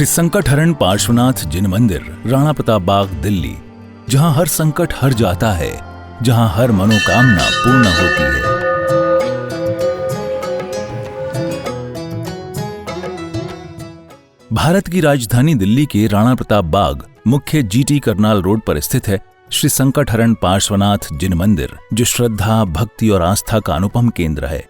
श्री संकटहरण पार्श्वनाथ जिन मंदिर, राणा प्रताप बाग, दिल्ली, जहां हर संकट हर जाता है, जहां हर मनोकामना पूर्ण होती है। भारत की राजधानी दिल्ली के राणा प्रताप बाग मुख्य जीटी करनाल रोड पर स्थित है श्री संकटहरण पार्श्वनाथ जिन मंदिर, जो श्रद्धा, भक्ति और आस्था का अनुपम केंद्र है।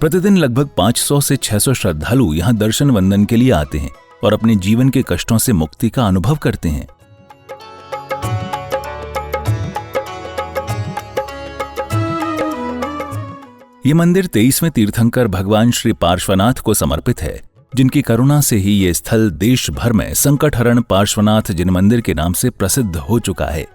प्रतिदिन लगभग 500 से 600 श्रद्धालु यहां दर्शन वंदन के लिए आते हैं और अपने जीवन के कष्टों से मुक्ति का अनुभव करते हैं। ये मंदिर 23वें तीर्थंकर भगवान श्री पार्श्वनाथ को समर्पित है, जिनकी करुणा से ही ये स्थल देश भर में संकटहरण पार्श्वनाथ जिन मंदिर के नाम से प्रसिद्ध हो चुका है।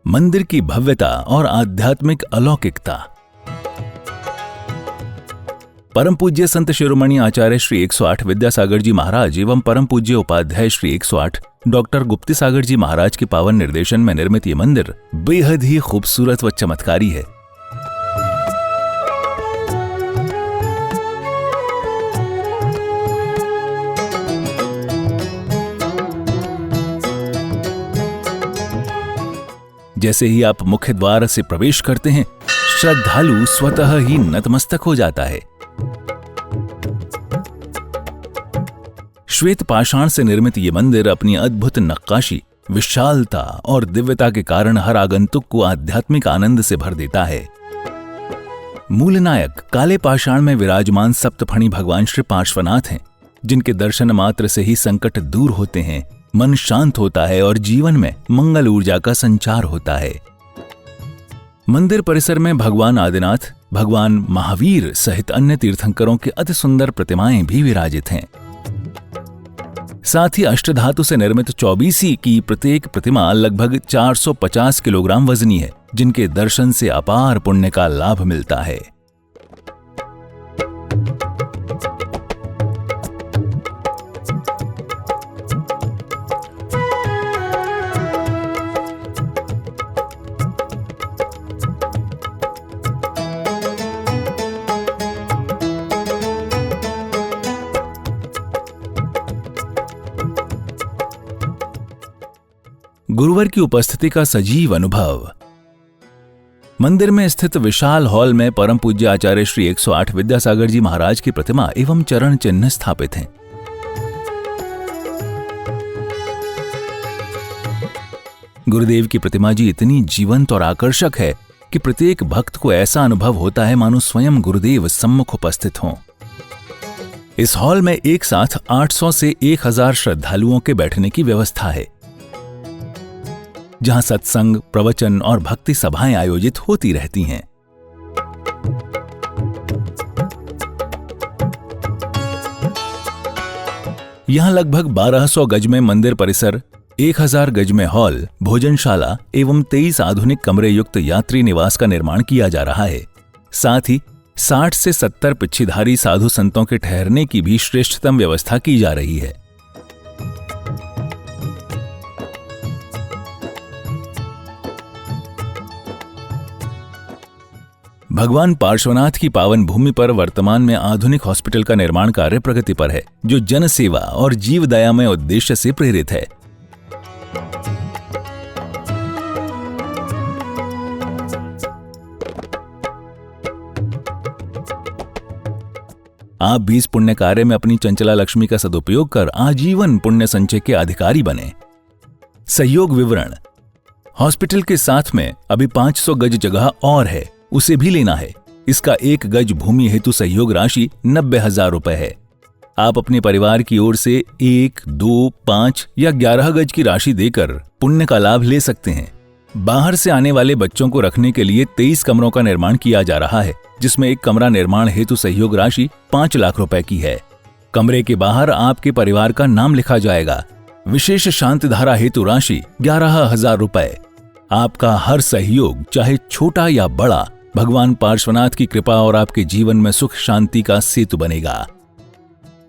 मंदिर की भव्यता और आध्यात्मिक अलौकिकता। परम पूज्य संत शिरोमणि आचार्य श्री 108 विद्यासागर जी महाराज एवं परम पूज्य उपाध्याय श्री 108 डॉक्टर गुप्ती सागर जी महाराज के पावन निर्देशन में निर्मित ये मंदिर बेहद ही खूबसूरत व चमत्कारी है। जैसे ही आप मुख्य द्वार से प्रवेश करते हैं, श्रद्धालु स्वतः ही नतमस्तक हो जाता है। श्वेत पाषाण से निर्मित ये मंदिर अपनी अद्भुत नक्काशी, विशालता और दिव्यता के कारण हर आगंतुक को आध्यात्मिक आनंद से भर देता है। मूल नायक काले पाषाण में विराजमान सप्तफणी भगवान श्री पार्श्वनाथ हैं, जिनके दर्शन मात्र से ही संकट दूर होते हैं, मन शांत होता है और जीवन में मंगल ऊर्जा का संचार होता है। मंदिर परिसर में भगवान आदिनाथ, भगवान महावीर सहित अन्य तीर्थंकरों की अति सुंदर प्रतिमाएं भी विराजित हैं। साथ ही अष्टधातु से निर्मित 24 की प्रत्येक प्रतिमा लगभग 450 किलोग्राम वजनी है, जिनके दर्शन से अपार पुण्य का लाभ मिलता है। गुरुवर की उपस्थिति का सजीव अनुभव। मंदिर में स्थित विशाल हॉल में परम पूज्य आचार्य श्री 108 विद्यासागर जी महाराज की प्रतिमा एवं चरण चिन्ह स्थापित हैं। गुरुदेव की प्रतिमा जी इतनी जीवंत और आकर्षक है कि प्रत्येक भक्त को ऐसा अनुभव होता है मानो स्वयं गुरुदेव सम्मुख उपस्थित हों। इस हॉल में एक साथ 800 से 1000 श्रद्धालुओं के बैठने की व्यवस्था है, जहां सत्संग, प्रवचन और भक्ति सभाएं आयोजित होती रहती हैं। यहां लगभग 1200 गज में मंदिर परिसर, 1000 गज में हॉल, भोजनशाला एवं 23 आधुनिक कमरे युक्त यात्री निवास का निर्माण किया जा रहा है। साथ ही 60 से 70 पिच्छीधारी साधु संतों के ठहरने की भी श्रेष्ठतम व्यवस्था की जा रही है। भगवान पार्श्वनाथ की पावन भूमि पर वर्तमान में आधुनिक हॉस्पिटल का निर्माण कार्य प्रगति पर है, जो जन सेवा और जीव दयामय उद्देश्य से प्रेरित है। आप भी इस पुण्य कार्य में अपनी चंचला लक्ष्मी का सदुपयोग कर आजीवन पुण्य संचय के अधिकारी बने। सहयोग विवरण। हॉस्पिटल के साथ में अभी 500 गज जगह और है, उसे भी लेना है। इसका 1 गज भूमि हेतु सहयोग राशि 90,000 रुपए है। आप अपने परिवार की ओर से 1, 2, 5 या 11 गज की राशि देकर पुण्य का लाभ ले सकते हैं। बाहर से आने वाले बच्चों को रखने के लिए 23 कमरों का निर्माण किया जा रहा है, जिसमें एक कमरा निर्माण हेतु सहयोग राशि 5 लाख रुपए की है। कमरे के बाहर आपके परिवार का नाम लिखा जाएगा। विशेष शांति धारा हेतु राशि 11,000 रुपए। आपका हर सहयोग, चाहे छोटा या बड़ा, भगवान पार्श्वनाथ की कृपा और आपके जीवन में सुख शांति का सेतु बनेगा।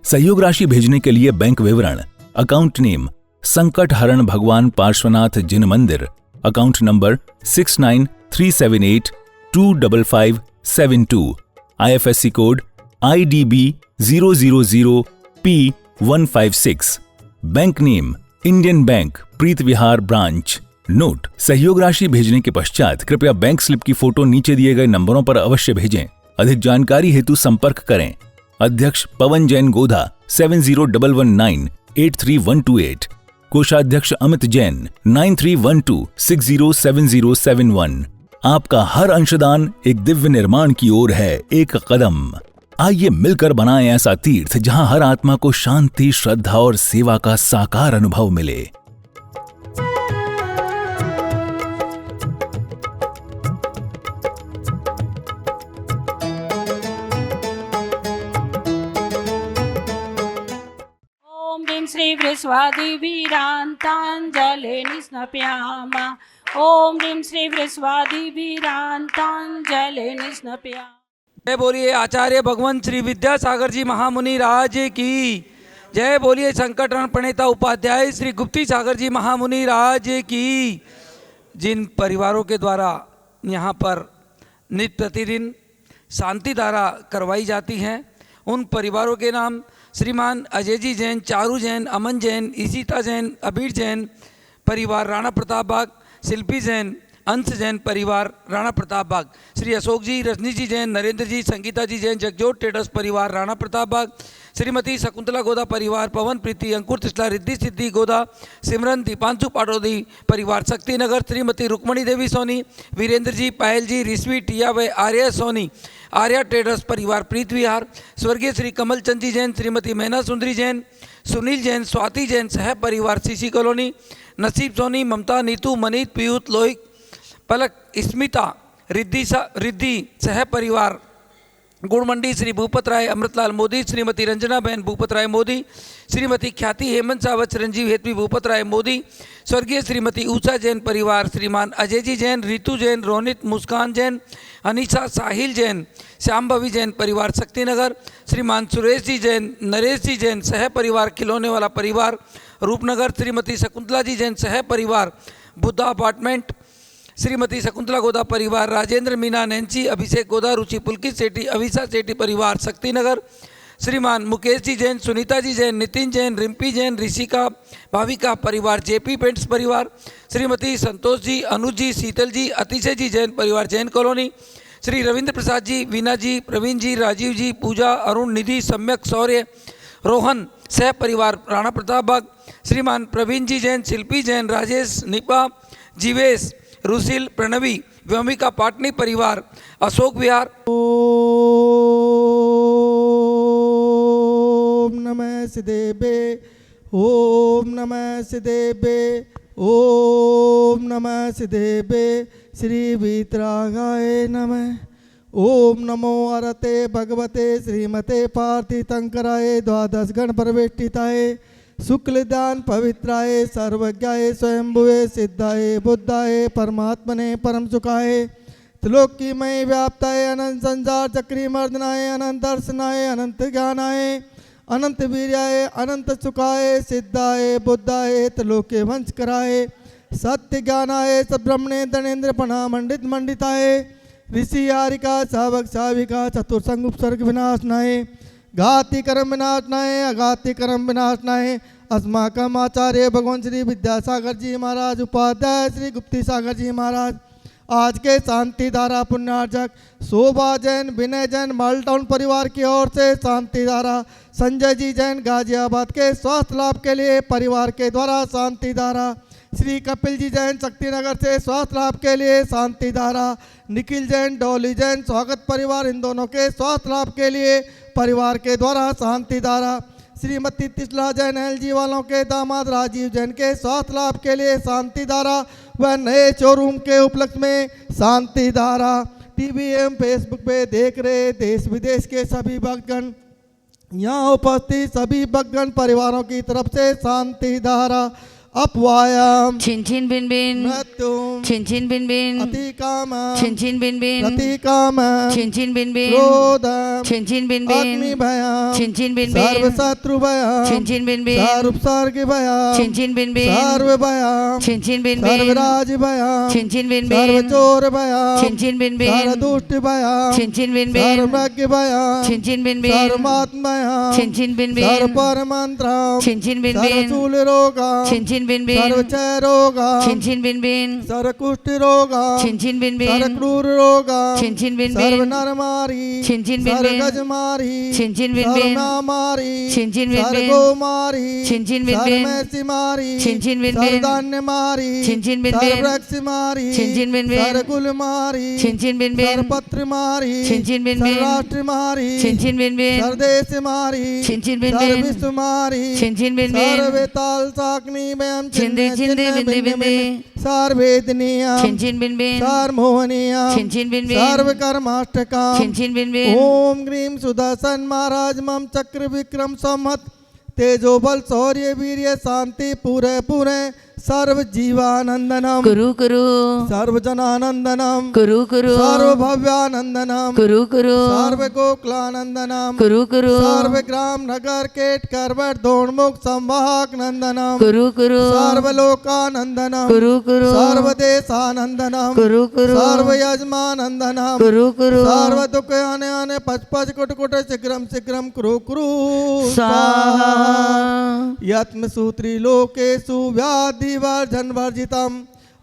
सहयोग राशि भेजने के लिए बैंक विवरण, अकाउंट नेम संकट हरण भगवान पार्श्वनाथ जिन मंदिर, account number 6937825572, IFSC code IDB 000P156, bank name Indian bank Preet Vihar branch. Note: सहयोग राशि भेजने के पश्चात कृपया बैंक स्लिप की फोटो नीचे दिए गए नंबरों पर अवश्य भेजें। अधिक जानकारी हेतु संपर्क करें अध्यक्ष पवन जैन गोधा 7011983128, कोषाध्यक्ष अमित जैन 9312607071। आपका हर अंशदान एक दिव्य निर्माण की ओर है एक कदम। आइए मिलकर बनाएं ऐसा तीर्थ जहां हर आत्मा को शांति, श्रद्धा और सेवा का साकार अनुभव मिले। श्री वृषवादिवीरान्ताञ्जले निस्नप्यामा। ओम ह्रीं श्री वृषवादिवीरान्ताञ्जले निस्नप्यामा। जय बोलिए आचार्य भगवान श्री विद्यासागर जी महामुनि राज की जय। बोलिए संकटहरण प्रणेता उपाध्याय श्री गुप्ती सागर जी महामुनि राज की। जिन परिवारों के द्वारा यहाँ पर नित्य प्रतिदिन शांति धारा करवाई जाती हैं, उन परिवारों के नाम श्रीमान अजय जी जैन, चारू जैन, अमन जैन, ईशिता जैन, अबीर जैन परिवार राणा प्रताप बाग, शिल्पी जैन, अंश जैन परिवार राणा प्रताप बाग, श्री अशोक जी, रजनी जी जैन, नरेंद्र जी, संगीता जी जैन, जगजोत ट्रेडर्स परिवार राणा प्रताप बाग, श्रीमती शकुंतला गोदा परिवार, पवन प्रीति, अंकुर तिसला, रिद्धि सिद्धि गोदा, सिमरन दीपांशु पाटोदी परिवार शक्तिनगर, श्रीमती रुक्मणी देवी सोनी, वीरेंद्र जी, पायल जी, रिश्वी टिया व आर्या सोनी, आर्या ट्रेडर्स परिवार प्रीत विहार, स्वर्गीय श्री कमल चंद जी जैन, श्रीमती मैना सुंदरी जैन, सुनील जैन, स्वाति जैन सह परिवार सीसी कॉलोनी, नसीब सोनी, ममता, नीतू, मनीत, पीयूष, लोहित, पलक, स्मिता, रिद्धि सह परिवार गुड़मंडी, श्री भूपत राय अमृतलाल मोदी, श्रीमती रंजना बहन भूपत राय मोदी, श्रीमती ख्याति हेमंत सावत, चिरंजीव हेतवी भूपत राय मोदी, स्वर्गीय श्रीमती ऊषा जैन परिवार, श्रीमान अजय जी जैन, रितु जैन, रोनित, मुस्कान जैन, अनीसा, साहिल जैन, श्याम भवी जैन परिवार शक्तिनगर, श्रीमान सुरेश जी जैन, नरेश जी जैन सह परिवार खिलौने वाला परिवार रूपनगर, श्रीमती शकुंतला जी जैन सह परिवार बुद्धा अपार्टमेंट, श्रीमती शकुंतला गोदा परिवार राजेंद्र, मीना, नैन्सी, अभिषेक गोदा, रुचि, पुलकित सेठी, अभिषा सेठी परिवार शक्तिनगर, श्रीमान मुकेश जी जैन, सुनीता जी जैन, नितिन जैन, रिम्पी जैन, ऋषिका, भाविका परिवार जेपी पेंट्स परिवार, श्रीमती संतोष जी, अनुज जी, शीतल जी, अतिशय जी जैन परिवार जैन कॉलोनी, श्री रविंद्र प्रसाद जी, वीना जी, प्रवीण जी, राजीव जी, पूजा, अरुण, निधि, सम्यक, शौर्य, रोहन सह परिवार राणा प्रताप बाग, श्रीमान प्रवीण जी जैन, शिल्पी जैन, राजेश, निपा, जीवेश, रुसिल, प्रणवी, व्योमिका पाटनी परिवार अशोक विहार। ओम नमः सिद्धेभ्ये, ओम नमः सिद्धेभ्ये, ओम नमः सिद्धेभ्ये, श्री वीतरागाय नमः। ओम नमो अरते भगवते श्रीमते पार्थितंकराय द्वादश गण परवेष्टिताय शुक्लदान पवित्राय सर्वज्ञाय स्वयंभुवे सिद्धाय बुद्धाय परमात्मने परम सुखाय त्रिलोकीमय व्याप्ताय अनंत संसार चक्री मर्दनाय अनंत दर्शनाय अनंत ज्ञानाय अनंत वीर्याय अनंत सुखाय सिद्धाय बुद्धाय त्रिलोके वंश कराय सत्य ज्ञानाय सब्रह्मणे धनेन्द्र पणा मंडित मंडिताय ऋषि यारिका सावक साविका चतुर्संग उपसर्ग विनाशनाय घाति कर्म विनाशनाय अघाति कर्म विनाशनाय अस्माकम आचार्य भगवान श्री विद्यासागर जी महाराज, उपाध्याय श्री गुप्ती सागर जी महाराज, आज के शांति धारा पुण्यार्जक शोभा जैन, विनय जैन मालटाउन परिवार की ओर से शांति धारा, संजय जी जैन गाजियाबाद के स्वास्थ्य लाभ के लिए परिवार के द्वारा शांति धारा, श्री कपिल जी जैन शक्तिनगर से स्वास्थ्य लाभ के लिए शांति धारा, निखिल जैन, डोली जैन स्वागत परिवार इन दोनों के स्वास्थ्य लाभ के लिए परिवार के द्वारा शांति धारा, श्रीमती तिसला जैन एलजी वालों के दामाद राजीव जैन के स्वास्थ्य लाभ के लिए शांति धारा व नए शोरूम के उपलक्ष्य में शांति धारा। टीवी एवं फेसबुक पे देख रहे देश विदेश के सभी भक्तगण, यहाँ उपस्थित सभी भक्तगण परिवारों की तरफ से शांति धारा। अपवायम छिन छिन बिन बिन मृत्युम छिन छिन बिन बिन अतिकामम छिन छिन बिन बिन प्रतिकामम छिन छिन बिन बिन क्रोधम छिन छिन बिन बिन अग्निभयम छिन छिन बिन बिन सर्वशत्रुभयम छिन छिन बिन बिन सर्वोपसर्गभयम छिन छिन बिन बिन सर्वभयम छिन छिन बिन बिन सर्वराजभयम छिन छिन बिन बिन सर्वचोरभयम छिन छिन बिन बिन सर्वदुष्टभयम छिन छिन बिन बिन सर्वज्ञभयम छिन छिन बिन बिन सर्वात्मयम छिन छिन बिन बिन सर्वपरमंत्रम छिन छिन बिन बिन सर्वशूलरोगम छिन छिन बिन बिन सर्वक्षयरोगम छिन छिन बिन बिन सर्वकुष्ठरोगम छिन छिन बिन बिन सर्वक्रूररोगम छिन छिन बिन बिन सर्वनरमारी छिन छिन बिन बिन सर्वगजमारी छिन छिन बिन बिन सर्वनामारी छिन छिन बिन बिन सर्वगोमारी छिन छिन बिन बिन सर्वमैसिमारी छिन छिन बिन बिन सर्वधान्यमारी छिन छिन बिन बिन सर्ववृक्षमारी छिन छिन बिन बिन सर्वकुलमारी छिन छिन बिन बिन सर्वपत्रमारी छिन छिन बिन बिन सर्वराष्ट्रमारी छिन छिन बिन बिन सर्वदेशमारी छिन छिन बिन बिन सर्वविश्वमारी छिन छिन बिन बिन सर्ववेताल साग्नि व्यम छिंदे छिंदे बिंदे बिंदे सर्वेदनीयम छिन छिन बिन बिन सर्वमोहनीयम छिन छिन बिन बिन सर्वकर्माष्टकम छिन छिन बिन बिन ओम ग्रीम सुदर्शन महाराज मम चक्र विक्रम संवत तेजो बल शौर्य वीर्य शांति पूरे पूरे सर्व जीवानंदनम कुरु कुरु सर्व जनानंदनम कुरु कुरु सर्व भव्यानंदनम कुरु कुरु सर्व गोकुलानंदनम कुरु कुरु सर्व ग्राम नगर केट करवट दोणमुख संवाहक नंदनम कुरु कुरु सर्वलोकानंदनम कुरु कुरु सर्वदेशानंदनम कुरु कुरु सर्व यजमानंदनम कुरु कुरु सर्व दुख आने आने पच पच कुट कुट शीघ्रम शीघ्रम कुरु कुरु स्वाहा यत्म सूत्री लोकेषु व्याधि वर्जन वर्जितम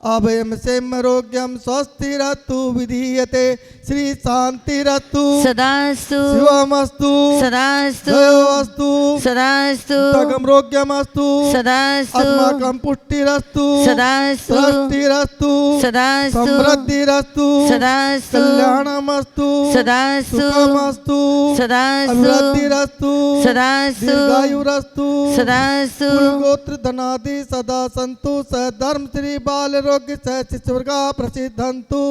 अभयम सेमरोग्यम स्वस्तिरतु विधीयते श्री शांतिरतु सदास्तु शिवमस्तु सदास्तु जयोस्तु सदास्तु तगमरोग्यमस्तु सदास्तु अस्माकं पुष्टिरस्तु सदास्तु सृष्टिरस्तु सदास्तु समृद्धिरस्तु सदास्तु कल्याणमस्तु सदास्तु सुखमस्तु सदास्तु अभिवृद्धिरस्तु सदास्तु दीर्घायुरस्तु सदास्तु गोत्र धनादि सदा संतु सधर्म श्री बाल रोग्य शिशुर्गा प्रसिद्धंतु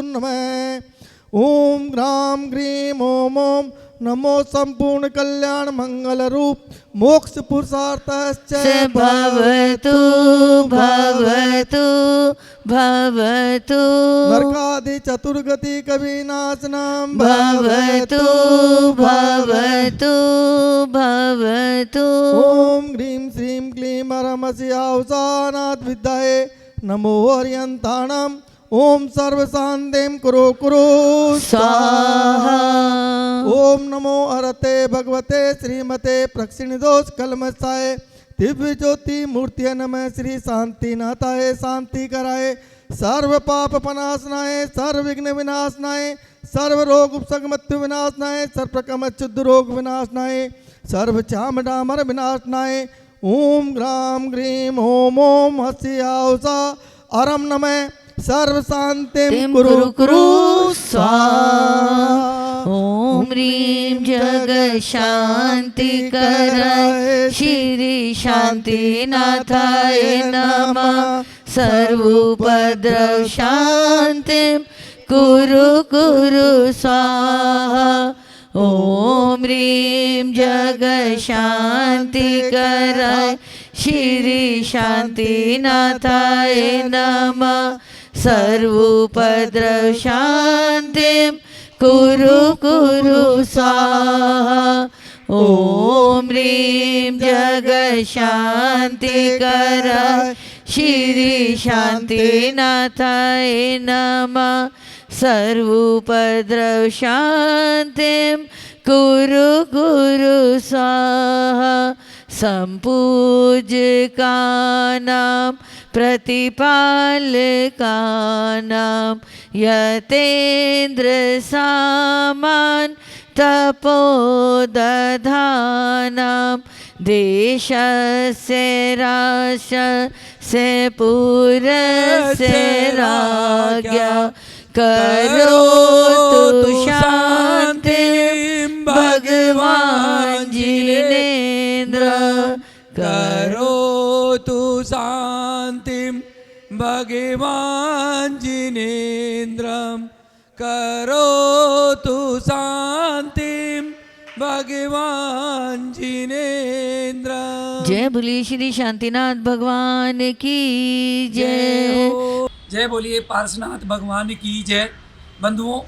नमः ओम ग्राम ग्रीम ओम ओम नमो संपूर्ण कल्याण मंगल रूप मोक्ष पुरुषार्थ भवतु भवतु भवतु नरकादि चतुर्गति कविनाशनम भवतु भवतु भवतु ओम ह्रीं श्रीं क्लीं परमस्य औसानाथ विद्महे नमो हरियंताणम ओम सर्व शांतिम कुरु कुरु स्वाहा ओम नमो अरते भगवते श्रीमते प्रक्षिणदोष कलमसाय दिव्य ज्योति मूर्ति नमः श्री शांतिनाथाय शांति कराए सर्व पाप पनाशनाय सर्व विघ्न विनाशनाय सर्व रोग उपसग मृत्यु विनाशनाय सर्व प्रकम शुद्ध रोग विनाशनाय सर्व चाम डामर विनाशनाय ओम ग्राम ग्रीम ओम ओम हस्याउसा अरम नमः सर्व शांतिम कुरु कुरु स्वाहा ओम ह्रीं जग शांति कराय श्री शांतिनाथाय नमः सर्वोपद्रव शांतिम कुरु कुरु स्वाहा ओम ह्रीं जग शांति कराय श्री शांतिनाथाय नमः सर्वोपद्रव शांतिम कुरु कुरु स्वाहा ओम ह्रीं जग शांति कराय श्री शांतिनाथाय नमः सर्वोपद्रव शांतिम कुरु कुरु स्वाहा संपूज्यकानां प्रतिपालकानां यतेन्द्र सामान तपोदधानां देशस्य राष्ट्रस्य पुरस्य राज्ञा करोतु शांतिं भगवान् जिनेन्द्र करोतु शांतिं भगवान् जिनेन्द्रं करोतु शांतिं भगवान् जिनेन्द्रं जय बोलिए श्री शांतिनाथ भगवान की जय। जय बोलिए पार्श्वनाथ भगवान की जय। बंधुओं,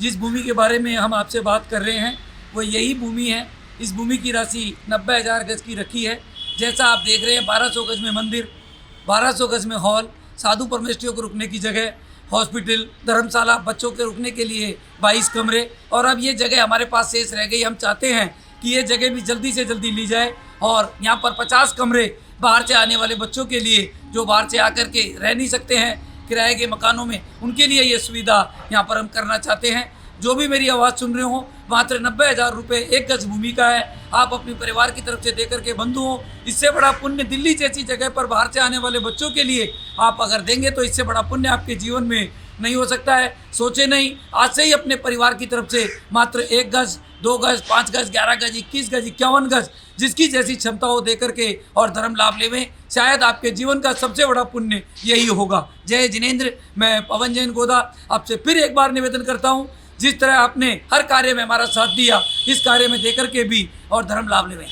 जिस भूमि के बारे में हम आपसे बात कर रहे हैं वो यही भूमि है। इस भूमि की राशि 90,000 गज की रखी है। जैसा आप देख रहे हैं 1200 गज में मंदिर, 1200 गज में हॉल, साधु परमेष्ठियों को रुकने की जगह, हॉस्पिटल, धर्मशाला, बच्चों के रुकने के लिए 22 कमरे। और अब ये जगह हमारे पास शेष रह गई। हम चाहते हैं कि ये जगह भी जल्दी से जल्दी ली जाए और यहाँ पर 50 कमरे बाहर से आने वाले बच्चों के लिए, जो बाहर से आकर के रह नहीं सकते हैं किराए के मकानों में, उनके लिए ये सुविधा यहाँ पर हम करना चाहते हैं। जो भी मेरी आवाज़ सुन रहे हो, मात्र 90,000 रुपये 1 गज भूमि का है। आप अपने परिवार की तरफ से देकर के बंधुओं, इससे बड़ा पुण्य दिल्ली जैसी जगह पर बाहर से आने वाले बच्चों के लिए आप अगर देंगे तो इससे बड़ा पुण्य आपके जीवन में नहीं हो सकता है। सोचे नहीं, आज से ही अपने परिवार की तरफ से मात्र 1 गज, 2 गज, 5 गज, 11 गज, 21 गज, 51 गज, जिसकी जैसी क्षमता हो दे करके और धर्म लाभ लेवें। शायद आपके जीवन का सबसे बड़ा पुण्य यही होगा। जय जिनेंद्र। मैं पवन जैन गोदा आपसे फिर एक बार निवेदन करता हूँ, जिस तरह आपने हर कार्य में हमारा साथ दिया, इस कार्य में देकर के भी और धर्म लाभ लेवें।